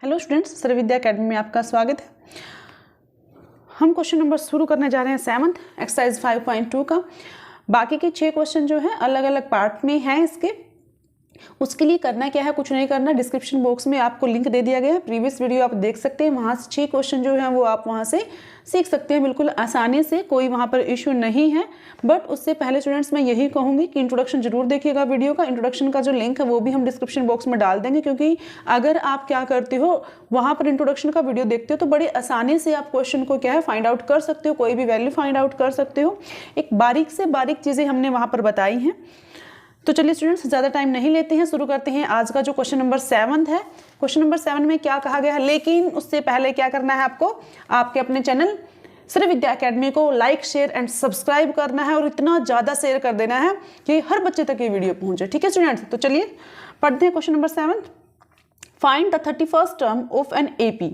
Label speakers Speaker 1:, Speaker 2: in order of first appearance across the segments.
Speaker 1: Hello students, सर्वविद्या academy में आपका स्वागत है। हम क्वेश्चन नंबर शुरू करने जा रहे हैं 7th एक्सरसाइज 5.2 का। बाकी के 6 क्वेश्चन जो है अलग अलग पार्ट में हैं इसके। उसके लिए करना क्या है, कुछ नहीं करना। डिस्क्रिप्शन बॉक्स में आपको लिंक दे दिया गया है, प्रीवियस वीडियो आप देख सकते हैं। वहाँ से 6 क्वेश्चन जो है वो आप वहाँ से सीख सकते हैं बिल्कुल आसानी से, कोई वहाँ पर इश्यू नहीं है। बट उससे पहले स्टूडेंट्स मैं यही कहूँगी कि इंट्रोडक्शन जरूर देखिएगा वीडियो का। इंट्रोडक्शन का जो लिंक है वो भी हम डिस्क्रिप्शन बॉक्स में डाल देंगे, क्योंकि अगर आप क्या करते हो वहाँ पर इंट्रोडक्शन का वीडियो देखते हो तो बड़ी आसानी से आप क्वेश्चन को क्या है फाइंड आउट कर सकते हो, कोई भी वैल्यू फाइंड आउट कर सकते हो। एक बारीक से बारीक चीज़ें हमने वहाँ पर बताई हैं। तो चलिए स्टूडेंट्स, ज़्यादा टाइम नहीं लेते हैं, शुरू करते हैं आज का जो क्वेश्चन नंबर 7 है। क्वेश्चन नंबर 7 में क्या कहा गया है, लेकिन उससे पहले क्या करना है आपको, आपके अपने चैनल सर्वविद्या अकेडमी को लाइक शेयर एंड सब्सक्राइब करना है, और इतना ज़्यादा शेयर कर देना है कि हर बच्चे तक ये वीडियो पहुँचे। ठीक है स्टूडेंट्स, तो चलिए पढ़ते हैं question number 7। Find the 31st term of an AP।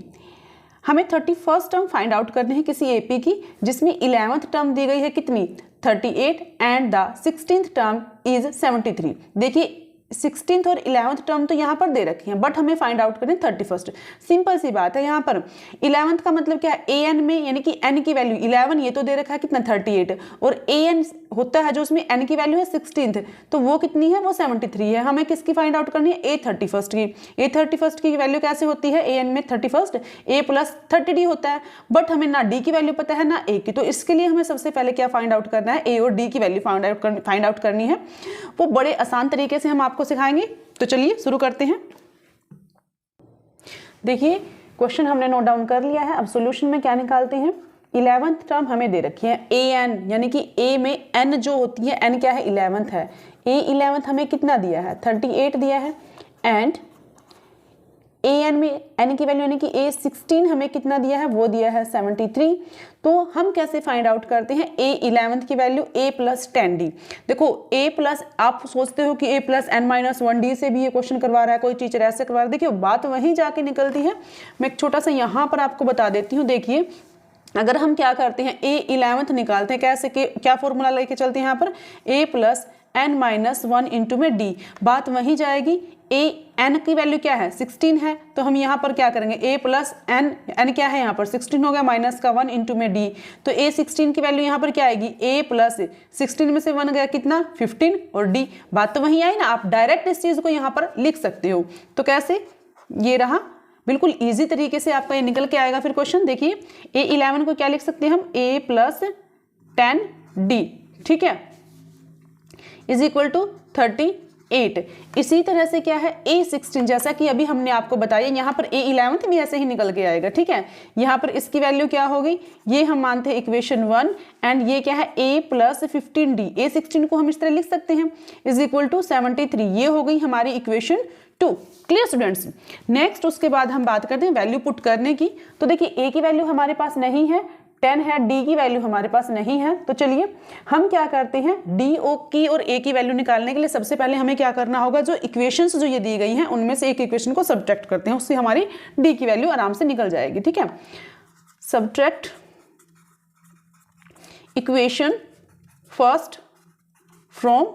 Speaker 1: हमें 31st टर्म फाइंड आउट करनी है किसी AP की, जिसमें 11th टर्म दी गई है कितनी, 38, and the 16th term is 73। देखिए 16th और 11th टर्म तो यहाँ पर दे रखी हैं, बट हमें फाइंड आउट करनी 31st। सिंपल सी बात है। यहाँ पर 11th का मतलब क्या है, AN में, यानी कि N की वैल्यू 11, ये तो दे रखा है कितना 38, और AN होता है जो उसमें N की वैल्यू है 16th, तो वो कितनी है, वो 73 है। हमें किसकी फाइंड आउट करनी है, A31st की। A31st की वैल्यू कैसे होती है, AN में 31st A प्लस 30D होता है, बट हमें ना D की वैल्यू पता है ना A की। तो इसके लिए हमें सबसे पहले क्या फाइंड आउट करना है, A और D की वैल्यू फाइंड आउट करनी है। वो बड़े आसान तरीके से हम आपको सिखाएंगे। तो चलिए शुरू करते हैं। देखिए क्वेश्चन हमने नोट डाउन कर लिया है। अब सॉल्यूशन में क्या निकालते हैं। 11th टर्म हमें दे रखी है AN, यानी कि A में N जो होती है, N क्या है, 11th है। A 11th हमें कितना दिया है, 38 दिया है, एंड AN में N की वैल्यू यानी कि A 16 हमें कितना दिया है, वो दिया है 73। तो हम कैसे फाइंड आउट करते हैं A 11th की वैल्यू, A प्लस 10D। देखो A प्लस, आप सोचते हो कि A प्लस N-1D से भी ये क्वेश्चन करवा रहा है, कोई टीचर ऐसे करवा रहा है। देखिए बात वहीं जाके निकलती है। मैं एक छोटा सा यहाँ पर आपको बता देती हूँ। देखिए अगर हम क्या करते हैं, A 11th निकालते हैं कैसे, क्या फॉर्मूला लेके चलते हैं यहाँ पर, A प्लस N-1 इंटू में D। बात वहीं जाएगी। N की वैल्यू क्या है, 16 है, तो हम यहाँ पर क्या करेंगे, A प्लस N क्या है यहाँ पर 16 हो गया, माइनस का 1 इंटू में D। तो A 16 की वैल्यू यहाँ पर क्या आएगी, A प्लस 16 में से 1 गया कितना, 15, और D। बात तो वहीं आई ना। आप डायरेक्ट इस चीज़ को यहाँ पर लिख सकते हो। तो कैसे, ये रहा, बिल्कुल ईजी तरीके से आपका ये निकल के आएगा। फिर क्वेश्चन देखिए, A 11 को क्या लिख सकते हैं हम, A प्लस 10D, ठीक है, इज इक्वल टू 38। इसी तरह से क्या है, A 16, जैसा कि अभी हमने आपको बताया, यहाँ पर A 11 भी ऐसे ही निकल के आएगा। ठीक है, यहाँ पर इसकी वैल्यू क्या होगी, ये हम मानते हैं इक्वेशन 1, एंड ये क्या है, A प्लस 15D। A 16 को हम इस तरह लिख सकते हैं, इज इक्वल टू 73। ये हो गई हमारी इक्वेशन 2। Clear students. नेक्स्ट उसके बाद हम बात करते हैं वैल्यू पुट करने की। तो देखिए A की वैल्यू हमारे पास नहीं है, 10 है, D की वैल्यू हमारे पास नहीं है। तो चलिए हम क्या करते हैं, D की और A की वैल्यू निकालने के लिए सबसे पहले हमें क्या करना होगा, जो इक्वेशंस जो ये दी गई हैं उनमें से एक इक्वेशन को सब्ट्रैक्ट करते हैं, उससे हमारी D की वैल्यू आराम से निकल जाएगी। ठीक है, subtract equation first from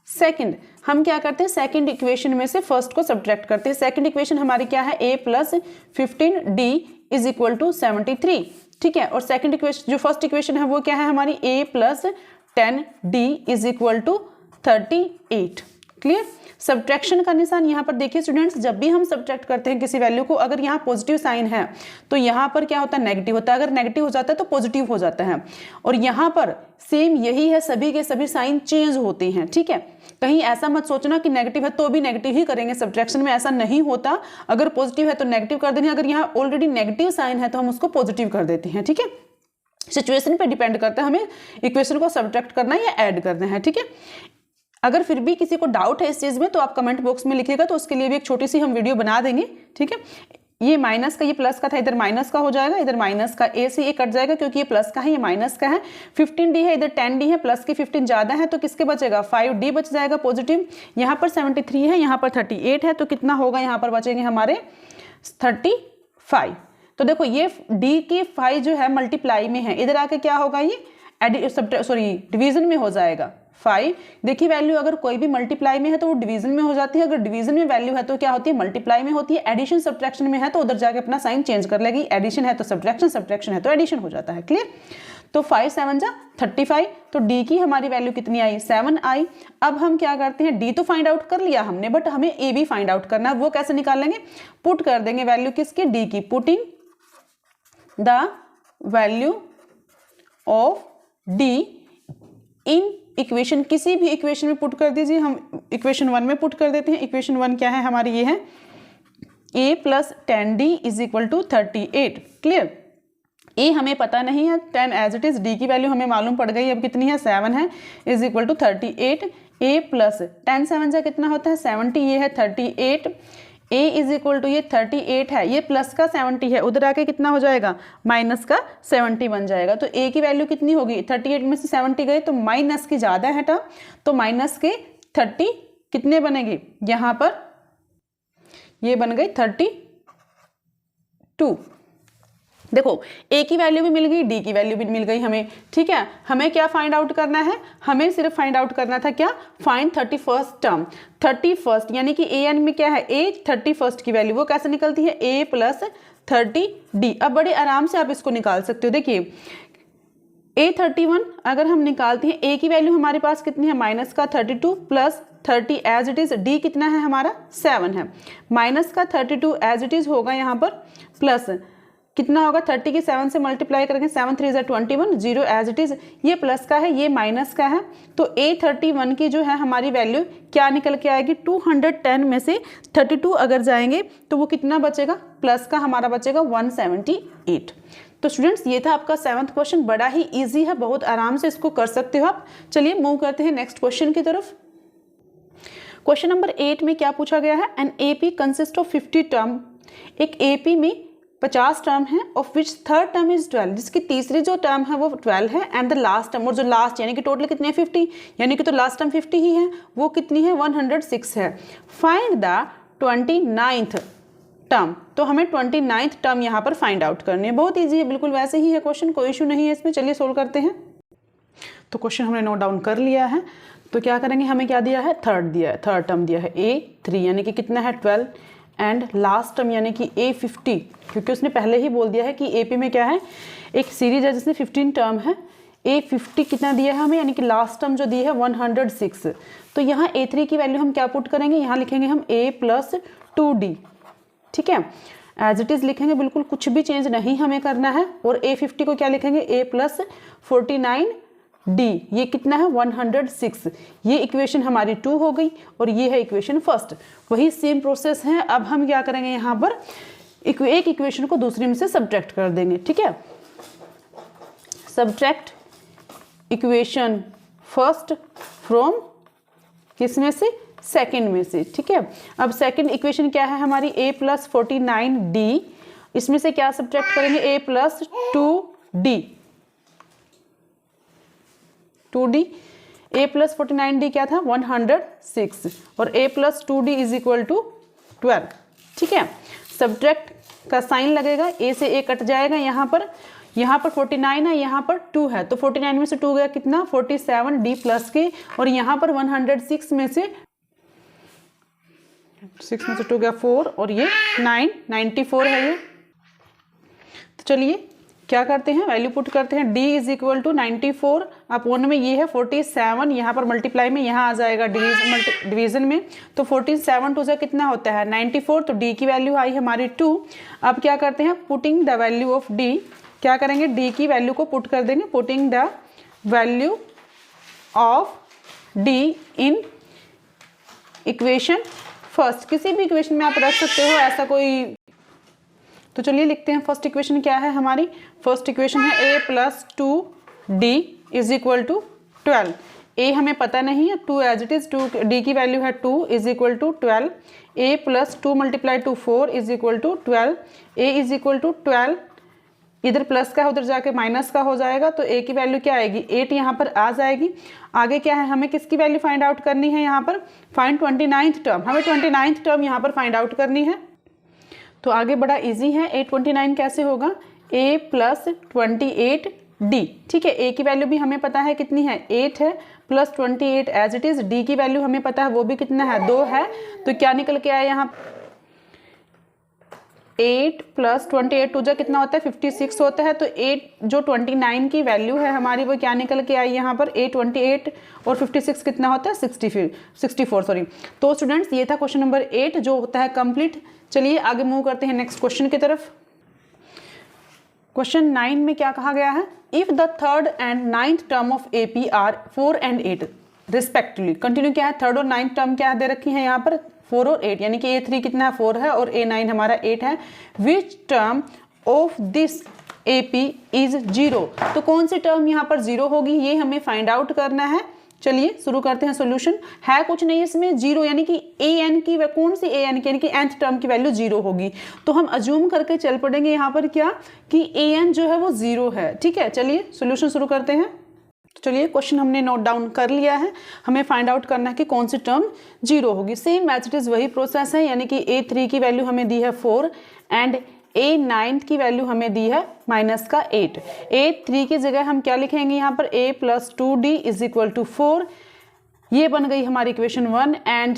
Speaker 1: second. हम क्या करते हैं, सेकंड इक्वेशन में से फर्स्ट को सब्ट्रैक्ट करते हैं। सेकंड इक्वेशन हमारी क्या है, A plus 15D is equal to 73। ठीक है, और सेकंड इक्वेशन, जो फर्स्ट इक्वेशन है वो क्या है हमारी, A plus 10D is equal to 38। Clear. Subtraction का निशान यहाँ पर देखिए स्टूडेंट्स, जब भी हम सब्ट्रैक्ट करते हैं किसी वैल्यू को, अगर यहाँ पॉजिटिव साइन है तो यहाँ पर क्या होता है, नेगेटिव होता है। अगर नेगेटिव हो जाता है तो पॉजिटिव हो जाता है, और यहाँ पर सेम यही है, सभी के सभी साइन चेंज होते हैं। ठीक है, कहीं ऐसा मत सोचना कि नेगेटिव है तो भी नेगेटिव ही करेंगे, सब्ट्रैक्शन में ऐसा नहीं होता। अगर पॉजिटिव है तो नेगेटिव कर देंगे, अगर यहाँ ऑलरेडी नेगेटिव साइन है तो हम उसको पॉजिटिव कर देते हैं। ठीक है, सिचुएशन पे डिपेंड करता है हमें इक्वेशन को सब्ट्रैक्ट करना है या ऐड करना है। ठीक है, अगर फिर भी किसी को डाउट है इस चीज़ में तो आप कमेंट बॉक्स में लिखिएगा, तो उसके लिए भी एक छोटी सी हम वीडियो बना देंगे। ठीक है, ये माइनस का, ये प्लस का था, इधर माइनस का हो जाएगा, इधर माइनस का, A से ये कट जाएगा क्योंकि ये प्लस का है, ये माइनस का है। 15D है, इधर 10D है, प्लस की 15 ज़्यादा है तो किसके बचेगा, 5D बच जाएगा पॉजिटिव। यहाँ पर 73 है, यहाँ पर 38 है, तो कितना होगा, यहाँ पर बचेंगे हमारे 35। तो देखो ये D की 5 जो है मल्टीप्लाई में है, इधर आके क्या होगा, ये डिवीजन में हो जाएगा, 5। देखिए वैल्यू अगर कोई भी मल्टीप्लाई में है तो वो डिवीजन में हो जाती है, अगर डिवीजन में वैल्यू है तो क्या होती है, मल्टीप्लाई में होती है। एडिशन सब्ट्रैक्शन में है तो उधर जाके अपना साइन चेंज कर लेगी, एडिशन है तो सब्ट्रैक्शन, सब्ट्रैक्शन है तो एडिशन हो जाता है। क्लियर? तो 5 7 जा 35, तो डी की हमारी वैल्यू कितनी आई, 7 आई। अब हम क्या करते हैं, डी तो फाइंड आउट कर लिया हमने, बट हमें ए भी फाइंड आउट करना है। वो कैसे निकाल लेंगे, पुट कर देंगे वैल्यू किसकी, डी की। Putting the value of D in equation, किसी भी इक्वेशन में पुट कर दीजिए। हम इक्वेशन 1 में पुट कर देते हैं। इक्वेशन 1 क्या है हमारी, ये है a plus 10d is equal to 38। Clear? A हमें पता नहीं है, 10 एज इट इज, डी की वैल्यू हमें मालूम पड़ गई, अब कितनी है, 7 है, is equal to 38। A plus 10 7 से कितना होता है, 70, ये है 38। ए इज इक्वल टू, ये 38 है, ये प्लस का 70 है, उधर आके कितना हो जाएगा, माइनस का 70 बन जाएगा। तो ए की वैल्यू कितनी होगी, 38 में से 70 गए तो माइनस की ज़्यादा है टर्म, तो माइनस के 30 कितने बनेगी, यहाँ पर ये बन गई 32। देखो ए की वैल्यू भी मिल गई, डी की वैल्यू भी मिल गई हमें। ठीक है, हमें क्या फाइंड आउट करना है, हमें सिर्फ फाइंड आउट करना था क्या, फाइंड 31st टर्म। 31st यानी कि ए एन में क्या है, ए 31st की वैल्यू वो कैसे निकलती है, ए प्लस 30d। अब बड़े आराम से आप इसको निकाल सकते हो। देखिए A31 अगर हम निकालते हैं, ए की वैल्यू हमारे पास कितनी है, माइनस का 32 plus 30 as it is, D कितना है हमारा 7 है, माइनस का 32 एज इट इज होगा यहाँ पर, प्लस कितना होगा, 30 की 7 से मल्टीप्लाई करेंगे, 7 3 = 21, 0 एज इट इज, ये प्लस का है, ये माइनस का है। तो A31 की जो है हमारी वैल्यू क्या निकल के आएगी, 210 में से 32 अगर जाएंगे तो वो कितना बचेगा, प्लस का हमारा बचेगा 178। तो स्टूडेंट्स ये था आपका 7th क्वेश्चन, बड़ा ही इजी है, बहुत आराम से इसको कर सकते हो आप। चलिए मूव करते हैं नेक्स्ट क्वेश्चन की तरफ। क्वेश्चन नंबर 8 में क्या पूछा गया है, an AP consist of 50 term. एक एपी में 50 टर्म है, of which third term is 12, जिसकी तीसरी जो टर्म है वो 12 है, एंड द लास्ट टर्म, और जो लास्ट यानी कि टोटल कितने 50, यानी कि तो लास्ट टर्म 50 ही है, वो कितनी है 106 है। फाइंड द 29th टर्म, तो हमें 29th टर्म यहाँ पर फाइंड आउट करनी है। बहुत ईजी है, बिल्कुल वैसे ही है क्वेश्चन, कोई इशू नहीं है इसमें। चलिए सोल्व करते हैं। तो क्वेश्चन हमने नोट डाउन कर लिया है, तो क्या करेंगे, हमें क्या दिया है, थर्ड टर्म दिया है A3 यानी कि कितना है 12, एंड लास्ट टर्म यानी कि A50, क्योंकि उसने पहले ही बोल दिया है कि AP में क्या है, एक सीरीज है जिसमें 15 टर्म है। A50 कितना दिया है हमें, यानी कि लास्ट टर्म जो दी है 106। तो यहाँ A3 की वैल्यू हम क्या पुट करेंगे, यहाँ लिखेंगे हम A प्लस 2D। ठीक है, एज इट इज लिखेंगे, बिल्कुल कुछ भी चेंज नहीं हमें करना है। और A50 को क्या लिखेंगे, A प्लस 49D, ये कितना है 106। ये इक्वेशन हमारी 2 हो गई, और ये है इक्वेशन फर्स्ट। वही सेम प्रोसेस है। अब हम क्या करेंगे, यहाँ पर एक इक्वेशन को दूसरी में से सब्ट्रैक्ट कर देंगे। ठीक है, सब्ट्रैक्ट इक्वेशन फर्स्ट फ्रॉम किस में से, सेकंड में से। ठीक है, अब सेकंड इक्वेशन क्या है हमारी, A प्लस 49D, इसमें से क्या सब्ट्रैक्ट करेंगे, A plus 2D। A plus 49D क्या था 106, और A plus 2D is equal to 12। ठीक है, सब्ट्रैक्ट का साइन लगेगा, A से A कट जाएगा, यहाँ पर 49 है, यहाँ पर 2 है, तो 49 में से 2 गया कितना 47D प्लस के, और यहाँ पर 106 में से 2 गया 4, और ये 94 है ये। तो चलिए क्या करते हैं, वैल्यू पुट करते हैं, D is equal to 94 upon में ये है 47, यहाँ पर मल्टीप्लाई में यहाँ आ जाएगा डिवीजन में, तो 47 2 से कितना होता है 94, तो D की वैल्यू आई हमारी 2। अब क्या करते हैं, putting the value of D, क्या करेंगे, D की वैल्यू को पुट कर देंगे, putting the value of D in equation first. किसी भी इक्वेशन में आप रख सकते हो, ऐसा कोई। तो चलिए लिखते हैं, फर्स्ट इक्वेशन क्या है हमारी, फर्स्ट इक्वेशन है A plus 2D is equal to 12। A हमें पता नहीं है, 2 एज इट इज, 2D की वैल्यू है 2 is equal to 12। A plus 2 multiply to 4 is equal to 12। A is equal to 12, इधर प्लस का है उधर जाके माइनस का हो जाएगा, तो A की वैल्यू क्या आएगी 8 यहाँ पर आ जाएगी। आगे क्या है, हमें किसकी वैल्यू फाइंड आउट करनी है, यहाँ पर फाइंड 29th टर्म, हमें 29th टर्म यहाँ पर फाइंड आउट करनी है। तो आगे बड़ा इजी है, A29 कैसे होगा, A प्लस 28 डी। ठीक है, ए की वैल्यू भी हमें पता है कितनी है 8 है, plus 28 as it is. D की वैल्यू हमें पता है वो भी कितना है 2 है। तो क्या निकल के आया यहाँ 8 प्लस 28 टू जा कितना होता है 56 होता है। तो 8 जो 29 की वैल्यू है हमारी वो क्या निकल के आई यहाँ पर 28 और 56 कितना होता है 64 सॉरी। तो स्टूडेंट्स ये था क्वेश्चन नंबर 8 जो होता है कंप्लीट। चलिए आगे मूव करते हैं नेक्स्ट क्वेश्चन की तरफ। क्वेश्चन 9 में क्या कहा गया है, if the third and ninth term of AP are 4 and 8 respectively. Continue क्या है, थर्ड और नाइन्थ टर्म क्या दे रखी है यहाँ पर 4 और 8, यानी कि A3 कितना है 4 है और A9 हमारा 8 है। Which term of this AP is 0। तो कौन सी टर्म यहाँ पर 0 होगी ये हमें फाइंड आउट करना है। चलिए शुरू करते हैं सॉल्यूशन। है कुछ नहीं इसमें 0, यानी कि AN की कौन सी AN की यानी कि nth टर्म की वैल्यू 0 होगी। तो हम अज्यूम करके चल पड़ेंगे यहाँ पर क्या कि AN जो है वो 0 है। ठीक है, चलिए सॉल्यूशन शुरू करते हैं। चलिए क्वेश्चन हमने नोट डाउन कर लिया है, हमें फाइंड आउट करना है कि कौन सी टर्म 0 होगी। सेम एज इट इज वही प्रोसेस है, यानी कि A3 की वैल्यू हमें दी है 4 एंड A9 की वैल्यू हमें दी है -8। A3 की जगह हम क्या लिखेंगे यहाँ पर A + 2D = 4, ये बन गई हमारी इक्वेशन 1। एंड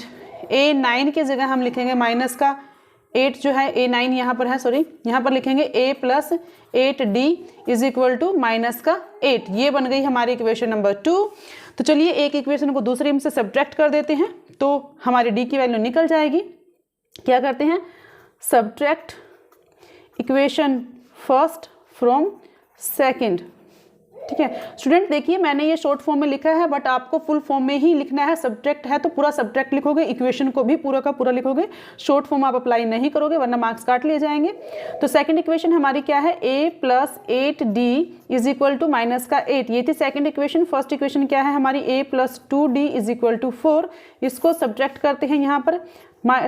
Speaker 1: A9 की जगह हम लिखेंगे -8 जो है A9 यहाँ पर है, सॉरी यहाँ पर लिखेंगे A + 8D = -8, ये बन गई हमारी इक्वेशन नंबर 2। तो चलिए एक इक्वेशन को दूसरे में से सब्ट्रैक्ट कर देते हैं तो हमारी D की वैल्यू निकल जाएगी। क्या करते हैं, subtract equation first from second. ठीक है स्टूडेंट, देखिए मैंने ये शॉर्ट फॉर्म में लिखा है बट आपको फुल फॉर्म में ही लिखना है। सब्ट्रैक्ट है तो पूरा सब्ट्रैक्ट लिखोगे, इक्वेशन को भी पूरा का पूरा लिखोगे, शॉर्ट फॉर्म आप अप्लाई नहीं करोगे वरना मार्क्स काट लिए जाएंगे। तो सेकंड इक्वेशन हमारी क्या है, A + 8D = -8, ये थी सेकंड इक्वेशन। फर्स्ट इक्वेशन क्या है हमारी A + 2D = 4, इसको सब्ट्रैक्ट करते हैं। यहाँ पर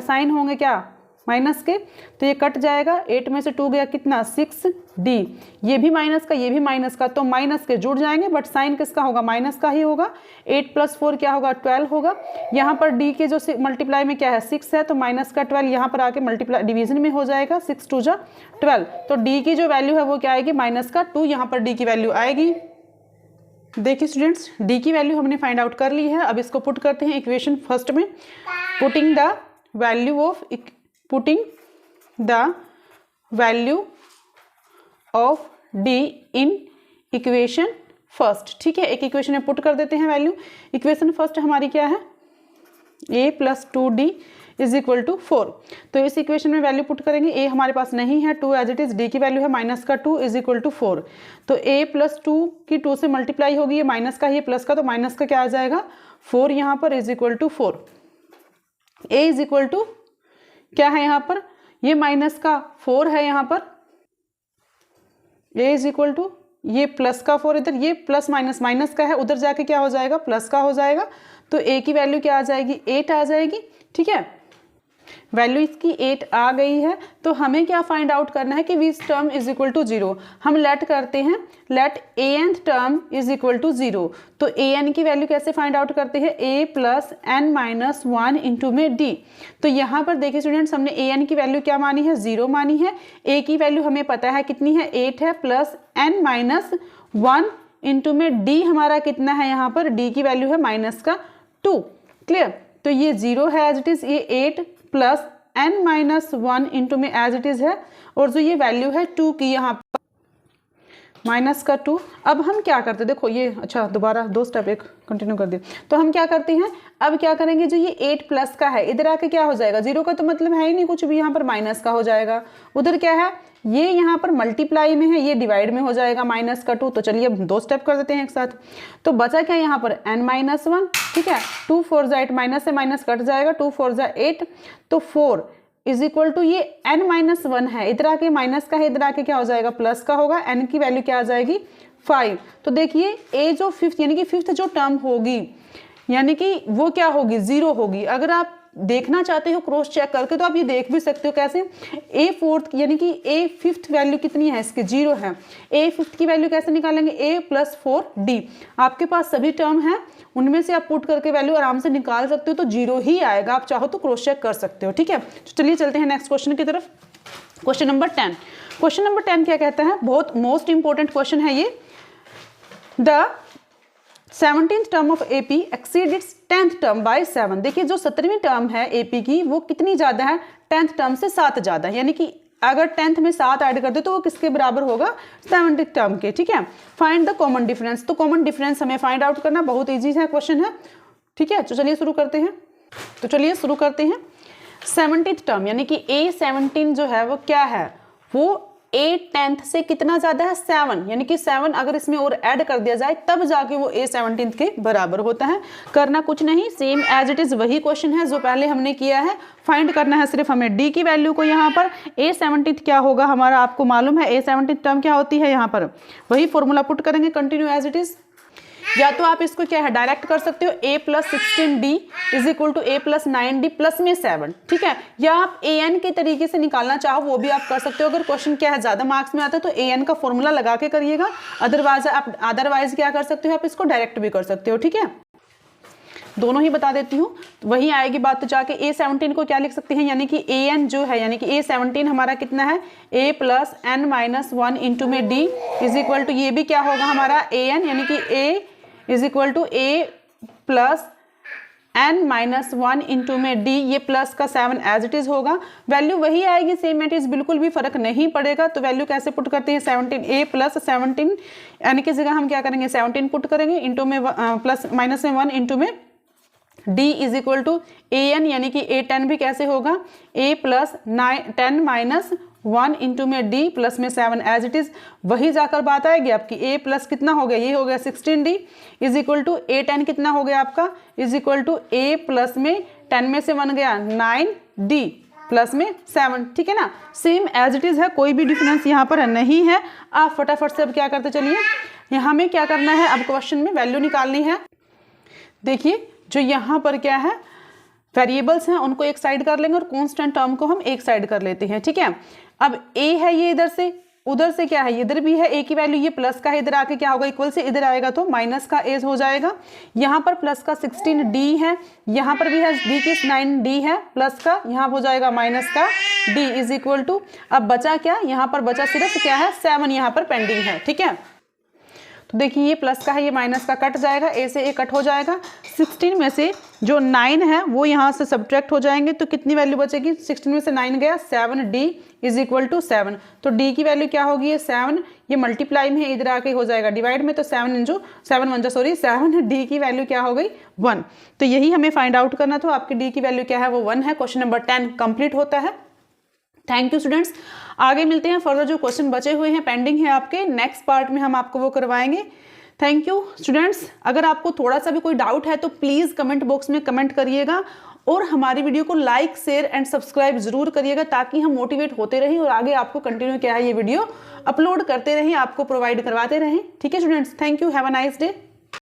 Speaker 1: साइन होंगे क्या माइनस के, तो ये कट जाएगा, 8 में से 2 गया कितना 6D, ये भी माइनस का ये भी माइनस का, तो माइनस के जुड़ जाएंगे बट साइन किसका होगा माइनस का ही होगा। 8 + 4 क्या होगा 12 होगा। यहाँ पर D के जो मल्टीप्लाई में क्या है 6 है, तो माइनस का 12 यहाँ पर आके मल्टीप्लाई डिवीजन में हो जाएगा, 6 2 जा 12। तो D की जो वैल्यू है वो क्या आएगी -2, यहाँ पर D की वैल्यू आएगी। देखिए स्टूडेंट्स, D की वैल्यू हमने फाइंड आउट कर ली है। अब इसको पुट करते हैं इक्वेशन फर्स्ट में। Putting the value of D in equation first. ठीक है, एक इक्वेशन में पुट कर देते हैं वैल्यू। इक्वेशन फर्स्ट हमारी क्या है, A + 2D = 4। तो इस इक्वेशन में वैल्यू पुट करेंगे, A हमारे पास नहीं है, 2 एज इट इज, D की वैल्यू है -2 = 4। तो A + 2 की 2 से मल्टीप्लाई होगी, ये माइनस का ये प्लस का, तो माइनस का क्या आ जाएगा 4 यहाँ पर =4। A = क्या है यहाँ पर, ये माइनस का 4 है यहाँ पर, A = ये प्लस का 4, इधर ये प्लस माइनस का है, उधर जाके क्या हो जाएगा प्लस का हो जाएगा। तो A की वैल्यू क्या आ जाएगी 8 आ जाएगी। ठीक है, वैल्यू इसकी 8 आ गई है। तो हमें क्या फाइंड आउट करना है कि विच टर्म = 0। हम लेट करते हैं, लेट AN टर्म = 0। तो AN की वैल्यू कैसे फाइंड आउट करते हैं, A + n-1 इंटू में D। तो यहाँ पर देखिए स्टूडेंट्स, हमने AN की वैल्यू क्या मानी है 0 मानी है। A की वैल्यू हमें पता है कितनी है 8 है, प्लस n-1 इंटू में D हमारा कितना है यहाँ पर, D की वैल्यू है -2। क्लियर, तो ये 0 है एज इट इज, ये 8 प्लस n-1 इंटू में एज इट इज है, और जो ये वैल्यू है 2 की यहाँ पर -2। अब हम क्या करते हैं, देखो ये अच्छा दोबारा 2 स्टेप एक कंटिन्यू कर दिए। तो हम क्या करते हैं, अब क्या करेंगे, जो ये 8 प्लस का है इधर आके क्या हो जाएगा, 0 का तो मतलब है ही नहीं कुछ भी, यहाँ पर माइनस का हो जाएगा। उधर क्या है, ये यहाँ पर मल्टीप्लाई में है, ये डिवाइड में हो जाएगा -2। तो चलिए अब 2 स्टेप कर देते हैं एक साथ। तो बचा क्या यहाँ पर n-1, ठीक है, 2 4 जा 8, माइनस से माइनस कट जाएगा, 2 4 जा 8, तो 4 = ये n-1 है, इधर आके माइनस का है, इधर आके क्या हो जाएगा प्लस का होगा, n की वैल्यू क्या आ जाएगी 5। तो देखिए A जो फिफ्थ यानी कि फिफ्थ जो टर्म होगी यानी कि वो क्या होगी 0 होगी। अगर आप देखना चाहते हो क्रॉस चेक करके तो आप ये देख भी सकते हो कैसे, A फोर्थ यानी कि A फिफ्थ वैल्यू कितनी है इसकी 0 है। A फिफ्थ की वैल्यू कैसे निकालेंगे, A + 4D। आपके पास सभी टर्म है, उनमें से आप पुट करके वैल्यू आराम से निकाल सकते हो, तो 0 ही आएगा। आप चाहो तो क्रॉस चेक कर सकते हो। ठीक है, तो चलिए चलते हैं नेक्स्ट क्वेश्चन की तरफ। क्वेश्चन नंबर 10 क्या कहता है, बहुत मोस्ट इंपॉर्टेंट क्वेश्चन है ये। The 17th term of AP exceed it's 10th term by 7। देखिए जो 17वीं टर्म है एपी की वो कितनी ज्यादा है, 10th टर्म से 7 ज्यादा है, यानी कि अगर 10th में 7 ऐड कर दे तो वो किसके बराबर होगा, 17th टर्म के। ठीक है, फाइंड द कॉमन डिफरेंस। तो कॉमन डिफरेंस हमें फाइंड आउट करना बहुत ईजी है, क्वेश्चन है। ठीक है, तो चलिए शुरू करते हैं। 17th टर्म यानी कि A17 जो है वो क्या है, वो A10th से कितना ज्यादा है, 7, यानी कि 7 अगर इसमें और ऐड कर दिया जाए तब जाके वो A17 के बराबर होता है। करना कुछ नहीं, सेम एज इट इज वही क्वेश्चन है जो पहले हमने किया है। फाइंड करना है सिर्फ हमें D की वैल्यू को। यहाँ पर A17 क्या होगा हमारा, आपको मालूम है A17 टर्म क्या होती है, यहाँ पर वही फॉर्मूला पुट करेंगे, कंटिन्यू एज इट इज। या तो आप इसको क्या है डायरेक्ट कर सकते हो, A + 16D is equal to A + 9D plus में 7। ठीक है, या आप AN के तरीके से निकालना चाहो वो भी आप कर सकते हो। अगर क्वेश्चन क्या है ज्यादा मार्क्स में आता है तो AN का फॉर्मूला लगा के करिएगा, अदरवाइज क्या कर सकते हो, आप इसको डायरेक्ट भी कर सकते हो। ठीक है, दोनों ही बता देती हूँ, वही आएगी बात। तो जाके A17 को क्या लिख सकते हैं, यानी कि AN जो है, यानी कि A17 हमारा कितना है, A + n - 1 इंटू में D इज इक्वल टू, ये भी क्या होगा हमारा AN, यानी कि A is equal to A + n - 1 into में D, ये प्लस का 7 एज इट इज होगा। वैल्यू वही आएगी सेम एट इज, बिल्कुल भी फर्क नहीं पड़ेगा। तो वैल्यू कैसे पुट करते हैं, 17 A + 17 यानी कि जगह हम क्या करेंगे 17 पुट करेंगे, इंटू में प्लस माइनस में 1 इंटू में D is equal to AN, यानी कि A10 भी कैसे होगा, A + 10 - 1 इंटू में D प्लस में 7 एज इट इज। वही जाकर बात आएगी आपकी A प्लस कितना हो गया, ये हो गया 16D is equal to A10 कितना हो गया आपका, is equal to A plus में 10 में से 1 गया 9D प्लस में 7। ठीक है ना, सेम एज इट इज है, कोई भी डिफरेंस यहाँ पर नहीं है। आप फटाफट से अब क्या करते चलिए, यहाँ में क्या करना है, अब क्वेश्चन में वैल्यू निकालनी है। देखिए जो यहाँ पर क्या है वेरिएबल्स हैं उनको एक साइड कर लेंगे और कांस्टेंट टर्म को हम एक साइड कर लेते हैं। ठीक है, अब A है ये इधर से, उधर से क्या है इधर भी है A की वैल्यू, ये प्लस का है, इधर आके क्या होगा इक्वल से, इधर आएगा तो माइनस का A हो जाएगा। यहाँ पर प्लस का 16D है, यहाँ पर भी है D की 9D है, प्लस का यहाँ हो जाएगा माइनस का D इज इक्वल टू, अब बचा क्या, यहाँ पर बचा सिर्फ क्या है 7 यहाँ पर पेंडिंग है। ठीक है, तो देखिए ये प्लस का है, ये माइनस का कट जाएगा, A से A कट हो जाएगा। 16 में से जो 9 है वो यहाँ से सब्ट्रैक्ट हो जाएंगे, तो कितनी वैल्यू बचेगी, 16 में से 9 गया 7D इज इक्वल टू 7। तो D की वैल्यू क्या होगी, ये 7, ये मल्टीप्लाई में है, इधर आके हो जाएगा डिवाइड में, तो 7D की वैल्यू क्या हो गई 1। तो यही हमें फाइंड आउट करना था, आपकी D की वैल्यू क्या है वो 1 है। क्वेश्चन नंबर 10 कंप्लीट होता है। थैंक यू स्टूडेंट्स, आगे मिलते हैं, फर्दर जो क्वेश्चन बचे हुए हैं पेंडिंग है आपके, नेक्स्ट पार्ट में हम आपको वो करवाएंगे। थैंक यू स्टूडेंट्स, अगर आपको थोड़ा सा भी कोई डाउट है तो प्लीज़ कमेंट बॉक्स में कमेंट करिएगा और हमारी वीडियो को लाइक शेयर एंड सब्सक्राइब जरूर करिएगा, ताकि हम मोटिवेट होते रहें और आगे आपको कंटिन्यू क्या है ये वीडियो अपलोड करते रहें, आपको प्रोवाइड करवाते रहें। ठीक है students, thank you, have a nice day.